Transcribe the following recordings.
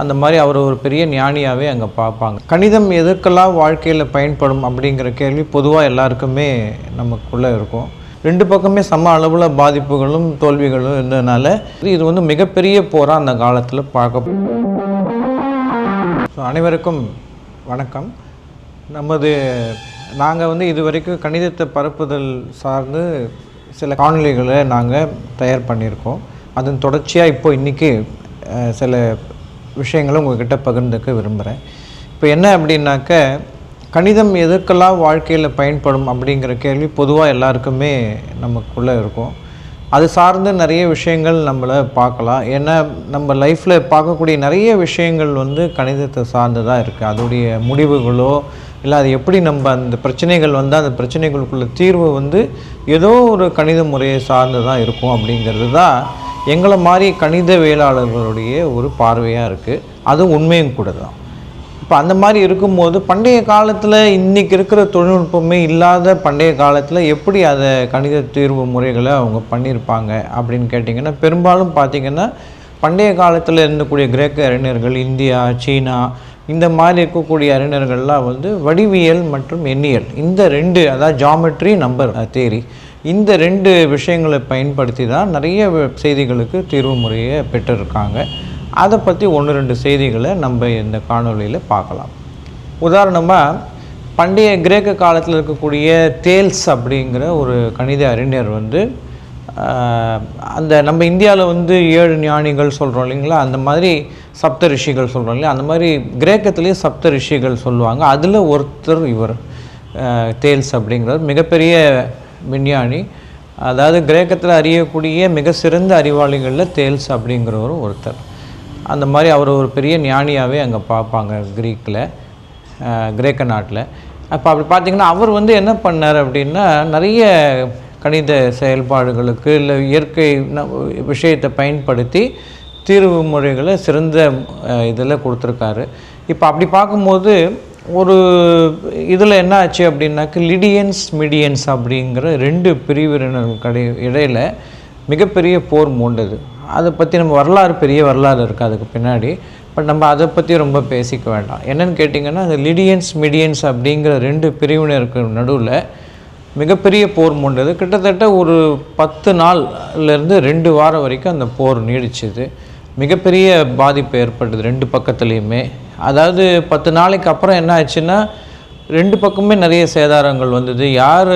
அந்த மாதிரி அவர் ஒரு பெரிய ஞானியாகவே அங்கே பார்ப்பாங்க. கணிதம் எதற்கெல்லாம் வாழ்க்கையில் பயன்படும் அப்படிங்கிற கேள்வி பொதுவாக எல்லாருக்குமே நமக்குள்ளே இருக்கும். ரெண்டு பக்கமே சம அளவில் பாதிப்புகளும் தோல்விகளும் இருந்ததுனால இது வந்து மிகப்பெரிய போராக அந்த காலத்தில் பார்க்க. அனைவருக்கும் வணக்கம். நாங்கள் வந்து இது வரைக்கும் கணிதத்தை பரப்புதல் சார்ந்து சில காணொளிகளை நாங்கள் தயார் பண்ணியிருக்கோம். அதன் தொடர்ச்சியாக இன்றைக்கி சில விஷயங்களும் உங்கள்கிட்ட பகிர்ந்துக்க விரும்புகிறேன். இப்போ என்ன அப்படின்னாக்க, கணிதம் எதற்கெல்லாம் வாழ்க்கையில் பயன்படும் அப்படிங்கிற கேள்வி பொதுவாக எல்லாருக்குமே நமக்குள்ளே இருக்கும். அது சார்ந்து நிறைய விஷயங்கள் நம்மளை பார்க்கலாம். ஏன்னா நம்ம லைஃப்பில் பார்க்கக்கூடிய நிறைய விஷயங்கள் வந்து கணிதத்தை சார்ந்து தான் இருக்குது. அதோடைய முடிவுகளோ இல்லை அது எப்படி நம்ம அந்த பிரச்சனைகள் வந்து அந்த பிரச்சனைகளுக்குள்ள தீர்வு வந்து ஏதோ ஒரு கணித முறையை சார்ந்து தான் இருக்கும் அப்படிங்கிறது தான் எங்களை மாதிரி கணிதவியலாளர்களுடைய ஒரு பார்வையாக இருக்குது. அது உண்மையும் கூட தான். இப்போ அந்த மாதிரி இருக்கும்போது பண்டைய காலத்தில் இன்றைக்கி இருக்கிற தொழில்நுட்பமே இல்லாத பண்டைய காலத்தில் எப்படி அதை கணித தீர்வு முறைகளை அவங்க பண்ணியிருப்பாங்க அப்படின்னு கேட்டிங்கன்னா, பெரும்பாலும் பார்த்திங்கன்னா பண்டைய காலத்தில் இருந்தக்கூடிய கிரேக்க அறிஞர்கள், இந்தியா, சீனா இந்த மாதிரி இருக்கக்கூடிய அறிஞர்கள்லாம் வந்து வடிவியல் மற்றும் எண்ணியல் இந்த ரெண்டு, அதாவது ஜாமெட்ரி, நம்பர் தியரி, இந்த ரெண்டு விஷயங்களை பயன்படுத்தி தான் நிறைய செய்திகளுக்கு தீர்வு முறையை பெற்றிருக்காங்க. அதை பற்றி 1-2 செய்திகளை நம்ம இந்த காணொலியில் பார்க்கலாம். உதாரணமாக, பண்டைய கிரேக்க காலத்தில் இருக்கக்கூடிய தேல்ஸ் அப்படிங்கிற ஒரு கணித அறிஞர் வந்து அந்த நம்ம இந்தியாவில் வந்து 7 ஞானிகள் சொல்கிறோம் இல்லைங்களா, அந்த மாதிரி சப்த ரிஷிகள் சொல்கிறோம் இல்லையா, அந்த மாதிரி கிரேக்கத்துலேயே சப்த ரிஷிகள் சொல்லுவாங்க. அதில் ஒருத்தர் இவர் தேல்ஸ் அப்படிங்கிறவர் மிகப்பெரிய விஞ்ஞானி. அதாவது கிரேக்கத்தில் அறியக்கூடிய மிக சிறந்த அறிவாளிகளில் தேல்ஸ் அப்படிங்கிறவரும் ஒருத்தர். அந்த மாதிரி அவர் ஒரு பெரிய ஞானியாகவே அங்கே பார்ப்பாங்க கிரேக்க நாட்டில். அப்போ அப்படி பார்த்திங்கன்னா அவர் வந்து என்ன பண்ணார் அப்படின்னா, நிறைய கணித செயல்பாடுகளுக்கு இல்லை இயற்கை விஷயத்தை பயன்படுத்தி தீர்வு முறைகளை சிறந்த இதில் கொடுத்துருக்காரு. இப்போ அப்படி பார்க்கும்போது ஒரு இதில் என்ன ஆச்சு அப்படின்னாக்க, லிடியன்ஸ் மிடியன்ஸ் அப்படிங்கிற 2 பிரிவினர்கள் இடையில் மிகப்பெரிய போர் மூண்டது. அதை பற்றி நம்ம பெரிய வரலாறு இருக்குது அதுக்கு பின்னாடி. பட் நம்ம அதை பற்றி ரொம்ப பேசிக்க வேண்டாம். என்னென்னு கேட்டிங்கன்னா, அந்த லிடியன்ஸ் மிடியன்ஸ் அப்படிங்கிற 2 பிரிவினருக்கு நடுவில் மிகப்பெரிய போர் மூண்டது. கிட்டத்தட்ட ஒரு 10 நாள்லேருந்து 2 வாரம் வரைக்கும் அந்த போர் நீடிச்சுது. மிகப்பெரிய பாதிப்பு ஏற்பட்டது 2 பக்கத்துலேயுமே. அதாவது 10 நாளைக்கு அப்புறம் என்ன ஆச்சுன்னா, 2 பக்கமே நிறைய சேதாரங்கள் வந்தது. யார்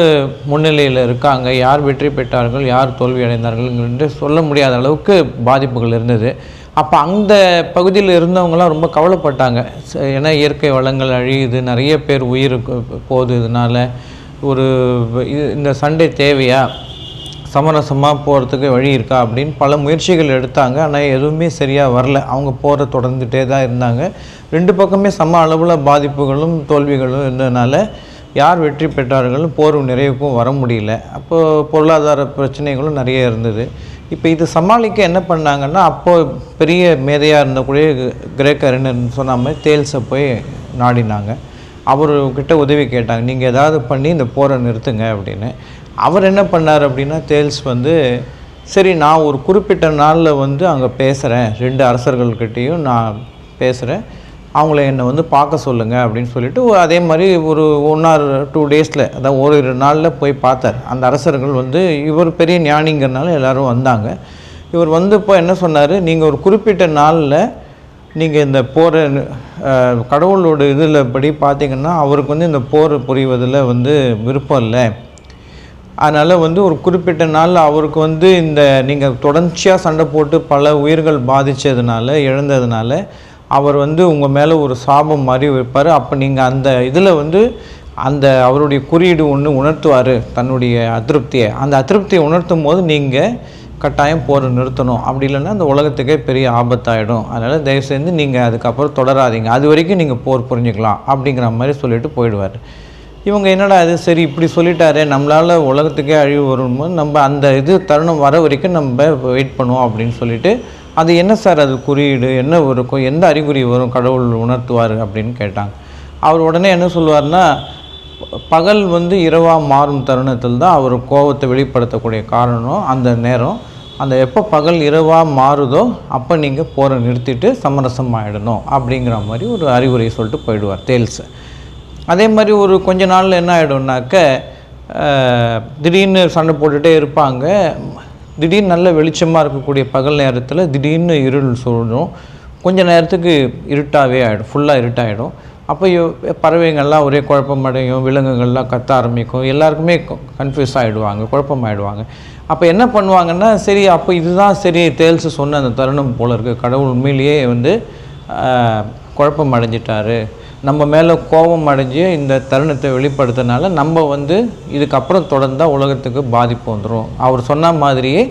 முன்னிலையில் இருக்காங்க, யார் வெற்றி பெற்றார்கள், யார் தோல்வி அடைந்தார்கள் என்று சொல்ல முடியாத அளவுக்கு பாதிப்புகள் இருந்தது. அப்போ அந்த பகுதியில் இருந்தவங்களாம் ரொம்ப கவலைப்பட்டாங்க. ஏன்னா இயற்கை வளங்கள் அழியுது, நிறைய பேர் உயிருக்கு போகுது. இதனால் இந்த சண்டை தேவையா, சமரசமாக போகிறதுக்கு வழி இருக்கா அப்படின்னு பல முயற்சிகள் எடுத்தாங்க. ஆனால் எதுவுமே சரியாக வரல. அவங்க போரை தொடர்ந்துகிட்டே தான் இருந்தாங்க. 2 பக்கமே சம அளவில் பாதிப்புகளும் தோல்விகளும் இருந்ததுனால யார் வெற்றி பெற்றார்களும் போர் நிறைவுக்கும் வர முடியல. அப்போது பொருளாதார பிரச்சனைகளும் நிறைய இருந்தது. இப்போ இது சமாளிக்க என்ன பண்ணாங்கன்னா, அப்போது பெரிய மேதையாக இருந்தக்கூடிய கிரேக்க அறிஞர்னு சொன்ன மாதிரி தேல்ஸை போய் நாடினாங்க. அவர்கிட்ட உதவி கேட்டாங்க, நீங்கள் ஏதாவது பண்ணி இந்த போரை நிறுத்துங்க அப்படின்னு. அவர் என்ன பண்ணார் அப்படின்னா, தேல்ஸ் வந்து சரி, நான் ஒரு குறிப்பிட்ட நாளில் வந்து அங்கே பேசுகிறேன், 2 அரசர்கள்கிட்டையும் நான் பேசுகிறேன், அவங்கள என்னை வந்து பார்க்க சொல்லுங்கள் அப்படின்னு சொல்லிட்டு அதே மாதிரி ஒரு 1 or 2 daysல, அதாவது 1-2 நாளில் போய் பார்த்தார். அந்த அரசர்கள் வந்து இவர் பெரிய ஞானிங்கிறனால எல்லோரும் வந்தாங்க. இவர் வந்து இப்போ என்ன சொன்னார், நீங்கள் ஒரு குறிப்பிட்ட நாளில் நீங்கள் இந்த போரை கடவுளோட இதில் படி பார்த்திங்கன்னா அவருக்கு வந்து இந்த போர் புரிவதில் வந்து விருப்பம் இல்லை. அதனால் வந்து ஒரு குறிப்பிட்ட நாளில் அவருக்கு வந்து இந்த நீங்கள் தொடர்ச்சியாக சண்டை போட்டு பல உயிர்கள் பாதித்ததுனால, இழந்ததுனால அவர் வந்து உங்கள் மேலே ஒரு சாபம் மாதிரி வைப்பார். அப்போ நீங்கள் அந்த இதில் வந்து அந்த அவருடைய குறியீடு ஒன்று உணர்த்துவார், தன்னுடைய அதிருப்தியை. அந்த அதிருப்தியை உணர்த்தும் போது நீங்கள் கட்டாயம் போரை நிறுத்தணும். அப்படி இல்லைன்னா அந்த உலகத்துக்கே பெரிய ஆபத்தாயிடும். அதனால் தயவுசெய்து நீங்கள் அதுக்கப்புறம் தொடராதீங்க, அது வரைக்கும் நீங்கள் போர் புரிஞ்சுக்கலாம் அப்படிங்கிற மாதிரி சொல்லிட்டு போயிடுவார். இவங்க என்னடா இது, சரி இப்படி சொல்லிட்டாரே, நம்மளால் உலகத்துக்கே அழிவு வரும்போது நம்ம அந்த தருணம் வர வரைக்கும் நம்ம வெயிட் பண்ணுவோம் அப்படின்னு சொல்லிட்டு, அது என்ன சார் அது குறியீடு, என்ன இருக்கும், எந்த அறிகுறி வரும் கடவுள் உணர்த்துவார் அப்படின்னு கேட்டாங்க. அவர் உடனே என்ன சொல்லுவார்னா, பகல் வந்து இரவாக மாறும் தருணத்தில் தான் அவர் கோபத்தை வெளிப்படுத்தக்கூடிய காரணம் அந்த நேரம். அந்த எப்போ பகல் இரவாக மாறுதோ அப்போ நீங்கள் போரை நிறுத்திட்டு சமரசம் ஆகிடணும் அப்படிங்கிற மாதிரி ஒரு அறிவுரை சொல்லிட்டு போயிடுவார் தேல்ஸ். அதே மாதிரி ஒரு கொஞ்ச நாளில் என்ன ஆகிடும்னாக்க திடீர்னு சண்டை போட்டுகிட்டே இருப்பாங்க. திடீர்னு நல்ல வெளிச்சமாக இருக்கக்கூடிய பகல் நேரத்தில் திடீர்னு இருள் சூழும். கொஞ்ச நேரத்துக்கு இருட்டாகவே ஆகிடும், ஃபுல்லாக இருட்டாகிடும். அப்போ பறவைகள்லாம் ஒரே குழப்பமடையும், விலங்குகள்லாம் கத்த ஆரம்பிக்கும், எல்லாருக்குமே கன்ஃபியூஸ் ஆகிடுவாங்க, குழப்பமாயிடுவாங்க. அப்போ என்ன பண்ணுவாங்கன்னா, சரி அப்போ இதுதான் சரி தேல்ஸ் சொன்ன அந்த தருணம் போல் இருக்குது, கடவுள் உண்மையிலேயே குழப்பம் அடைஞ்சிட்டாரு, நம்ம மேலே கோபம் அடைஞ்சு இந்த தருணத்தை வெளிப்படுத்தினால நம்ம இதுக்கப்புறம் தொடர்ந்தால் உலகத்துக்கு பாதிப்பு வந்துடும், அவர் சொன்ன மாதிரியே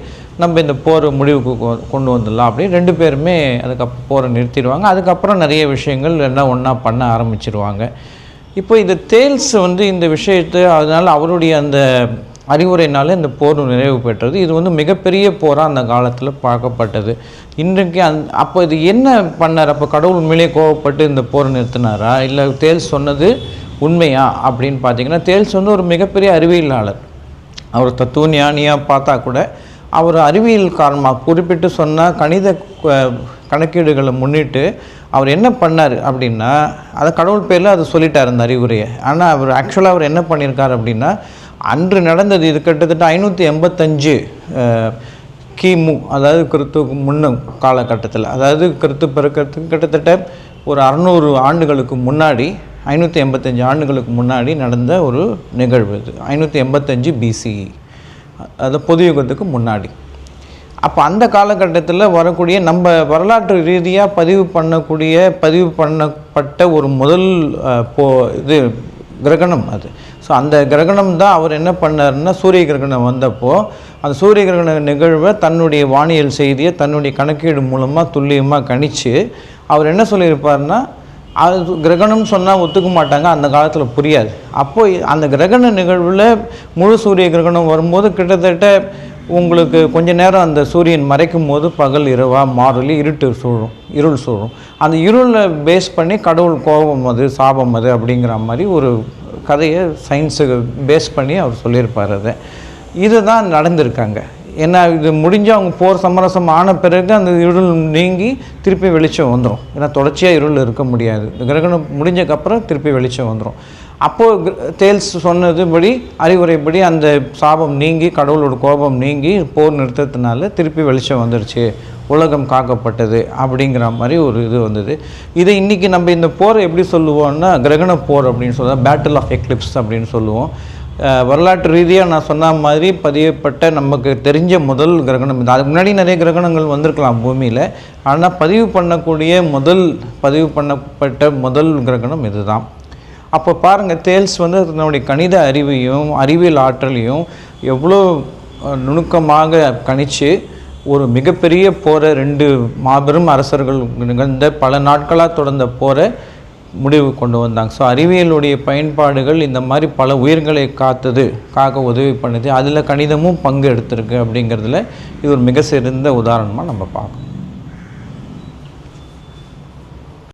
நம்ம இந்த போர் முடிவுக்கு கொண்டு வந்துடலாம் அப்படின்னு 2 பேருமே அதுக்கப்புறம் போரை நிறுத்திடுவாங்க. அதுக்கப்புறம் நிறைய விஷயங்கள் எல்லாம் ஒன்றா பண்ண ஆரம்பிச்சிருவாங்க. இப்போ இந்த தேல்ஸ் இந்த விஷயத்தை அதனால் அவருடைய அந்த அறிவுரையினால இந்த போர் நிறைவு பெற்றது. இது மிகப்பெரிய போராக அந்த காலத்தில் பார்க்கப்பட்டது. இன்றைக்கு அப்போ இது என்ன பண்ணார்? அப்போ கடவுள் உண்மையிலேயே கோவப்பட்டு இந்த போரை நிறுத்தினாரா, இல்லை தேல்ஸ் சொன்னது உண்மையா அப்படின்னு பார்த்தீங்கன்னா, தேல்ஸ் ஒரு மிகப்பெரிய அறிவியலாளர். அவர் தத்துவ ஞானியாக பார்த்தா கூட அவர் அறிவியல் காரணமாக குறிப்பிட்டு சொன்னால் கணித கணக்கீடுகளை முன்னிட்டு அவர் என்ன பண்ணார் அப்படின்னா, அதை கடவுள் பேரில் அதை சொல்லிட்டார் அந்த அறிவுரையை. ஆனால் அவர் ஆக்சுவலாக அவர் என்ன பண்ணியிருக்கார் அப்படின்னா, அன்று நடந்தது இது கிட்டத்தட்ட 585 கிமு, அதாவது கிறிஸ்துவுக்கு முன்ன காலகட்டத்தில், அதாவது கிறிஸ்து பிறக்கிறதுக்கு கிட்டத்தட்ட ஒரு 600 ஆண்டுகளுக்கு முன்னாடி, 585 ஆண்டுகளுக்கு முன்னாடி நடந்த ஒரு நிகழ்வு இது. 585 BCE, அது பொது யுகத்துக்கு முன்னாடி. அப்போ அந்த காலகட்டத்தில் வரக்கூடிய நம்ம வரலாற்று ரீதியாக பதிவு பண்ணப்பட்ட ஒரு முதல் இது கிரகணம் அது. ஸோ அந்த கிரகணம் தான் அவர் என்ன பண்ணாருன்னா, சூரிய கிரகணம் வந்தப்போ அந்த சூரிய கிரகண நிகழ்வை தன்னுடைய வானியல் செய்தியை தன்னுடைய கணக்கீடு மூலமாக துல்லியமாக கணித்து அவர் என்ன சொல்லியிருப்பார்னா, அது கிரகணம் சொன்னால் ஒத்துக்க மாட்டாங்க, அந்த காலத்தில் புரியாது. அப்போது அந்த கிரகண நிகழ்வில் முழு சூரிய கிரகணம் வரும்போது கிட்டத்தட்ட உங்களுக்கு கொஞ்ச நேரம் அந்த சூரியன் மறைக்கும் போது பகல் இரவாக மாறலி இருள் சூழும். அந்த இருளை பேஸ் பண்ணி கடவுள் கோபம் அது சாபம் அது அப்படிங்கிற மாதிரி ஒரு கதையை சயின்ஸுக்கு பேஸ் பண்ணி அவர் சொல்லியிருப்பார். அதை இதுதான் நடந்திருக்காங்க. ஏன்னா இது முடிஞ்சு அவங்க போர் சமரசம் ஆன பிறகு அந்த இருள் நீங்கி திருப்பி வெளிச்சம் வந்துடும். ஏன்னா தொடர்ச்சியாக இருள் இருக்க முடியாது. கிரகணம் முடிஞ்சக்கப்புறம் திருப்பி வெளிச்சம் வந்துடும். அப்போது தேல்ஸ் சொன்னதுபடி அறிவுரைப்படி அந்த சாபம் நீங்கி கடவுளோட கோபம் நீங்கி போர் நிறுத்தத்தினால திருப்பி வெளிச்சம் வந்துடுச்சு, உலகம் காக்கப்பட்டது அப்படிங்கிற மாதிரி ஒரு இது வந்தது. இதை இன்றைக்கி நம்ம இந்த போரை எப்படி சொல்லுவோம்னா, கிரகண போர் அப்படின்னு சொல்லுவோம், பேட்டில் ஆஃப் எக்லிப்ஸ் அப்படின்னு சொல்லுவோம். வரலாற்று ரீதியாக நான் சொன்ன மாதிரி பதியப்பட்ட நமக்கு தெரிஞ்ச முதல் கிரகணம் இது. அதுக்கு முன்னாடி நிறைய கிரகணங்கள் வந்திருக்கலாம் பூமியில், ஆனால் பதிவு பண்ணப்பட்ட முதல் கிரகணம் இது தான். அப்போ பாருங்கள், தேல்ஸ் தன்னுடைய கணித அறிவையும் அறிவியல் ஆற்றலையும் எவ்வளோ நுணுக்கமாக கணித்து ஒரு மிகப்பெரிய போரை, 2 மாபெரும் அரசர்கள் நிகழ்ந்த பல நாட்களாக தொடர்ந்த போரை முடிவு கொண்டு வந்தாங்க. ஸோ அறிவியலுடைய பயன்பாடுகள் இந்த மாதிரி பல உயிர்களை காக்க உதவி பண்ணுது. அதில் கணிதமும் பங்கு எடுத்திருக்கு அப்படிங்கிறதுல இது ஒரு மிக சிறந்த உதாரணமாக நம்ம பார்க்கணும்.